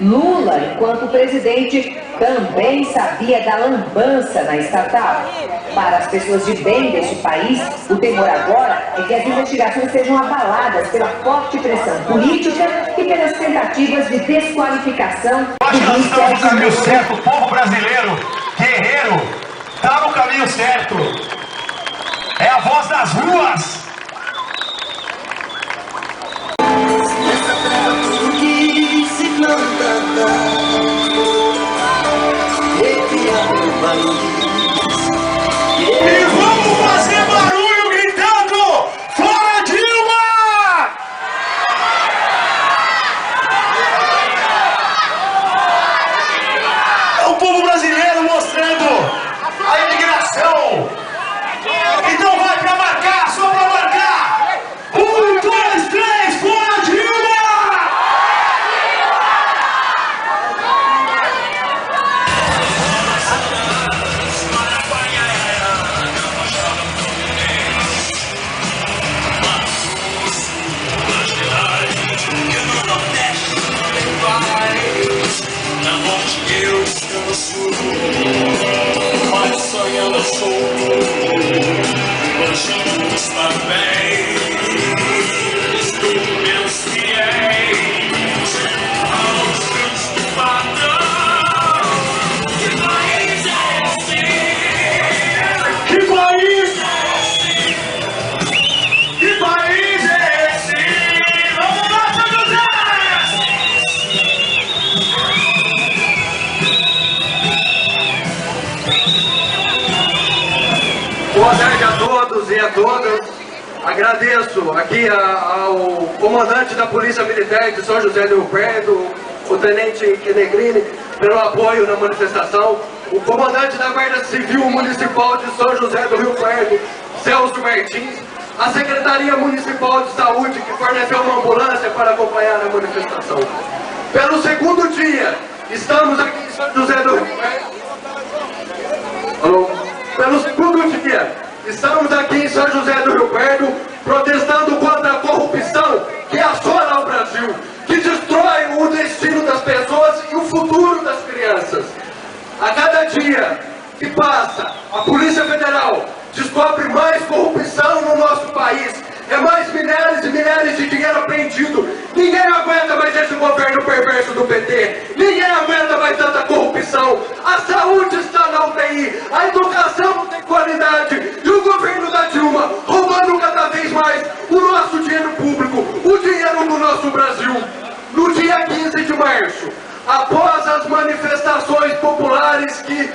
Lula, enquanto presidente, também sabia da lambança na estatal. Para as pessoas de bem deste país, o temor agora é que as investigações sejam abaladas pela forte pressão política e pelas tentativas de desqualificação do Ministério. Está no caminho certo, o povo brasileiro, guerreiro, está no caminho certo. É a voz das ruas. E vamos fazer barulho gritando: fora Dilma! É o povo brasileiro mostrando a indignação. Então vai pra marcar, só pra marcar. 1, 2, 3, fora Dilma! Mas sonhando sou manchando os papéis do meus fiéis aos seus padrões. Que país é esse? Que país? Que país é esse? Vamos lá, São José! Boa tarde a todos e a todas. Agradeço aqui ao comandante da Polícia Militar de São José do Rio Preto, o Tenente Kenegrini, pelo apoio na manifestação. O comandante da Guarda Civil Municipal de São José do Rio Preto, Celso Martins. A Secretaria Municipal de Saúde, que forneceu uma ambulância para acompanhar a manifestação. Pelo segundo dia, estamos aqui em São José do Rio Preto. Alô? Pelo segundo dia, estamos aqui em São José do Rio Preto, protestando contra a corrupção que assola o Brasil, que destrói o destino das pessoas e o futuro das crianças. A cada dia que passa, a Polícia Federal descobre mais corrupção no nosso país. É mais milhares e milhares de dinheiro apreendido. Ninguém aguenta mais esse governo perverso do PT. Ninguém aguenta mais tanta corrupção. A saúde está na UTI. A educação não tem qualidade. E o governo da Dilma roubando cada vez mais o nosso dinheiro público, o dinheiro do nosso Brasil. No dia 15 de março, após as manifestações populares que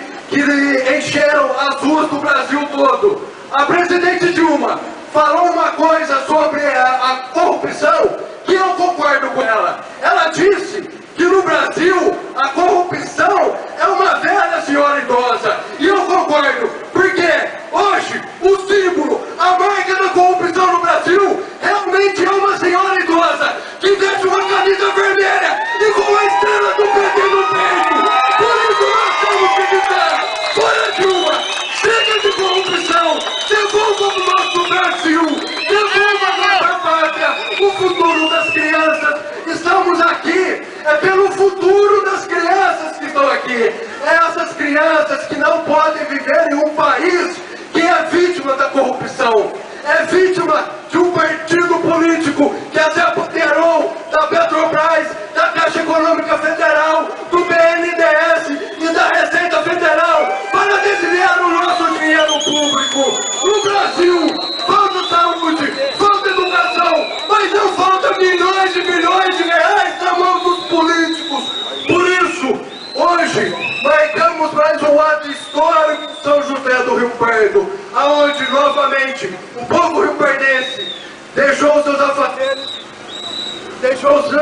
encheram as ruas do Brasil todo, a presidente Dilma falou uma coisa sobre a corrupção que eu concordo com ela. Ela disse que no Brasil a corrupção é uma velha senhora idosa. E eu concordo, porque hoje o símbolo, a marca da corrupção no Brasil realmente é uma senhora idosa que veste uma camisa vermelha e com a estrela do PT no peito. Por isso nós estamos gritando: fora Dilma, chega de corrupção, devolva o nosso Brasil, devolva a nossa pátria, o futuro das crianças. Estamos aqui, é pelo futuro das crianças que estão aqui. É essas crianças que não podem viver em um país que é vítima da corrupção, é vítima de um partido político que até apoderou da Petrobras, da Caixa Econômica Federal, do BNDES e da Receita Federal para desviar o nosso dinheiro público. No Brasil, falta saúde, falta educação, mas não falta milhões e milhões de reais na mão dos políticos. Por isso, hoje, marcamos mais um ato histórico em São José do Rio Preto, aonde novamente o povo rioperdense deixou seus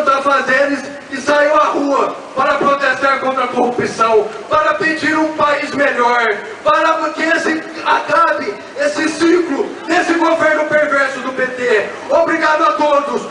afazeres e saiu à rua para protestar contra a corrupção, para pedir um país melhor, para que acabe esse ciclo desse governo perverso do PT. Obrigado a todos.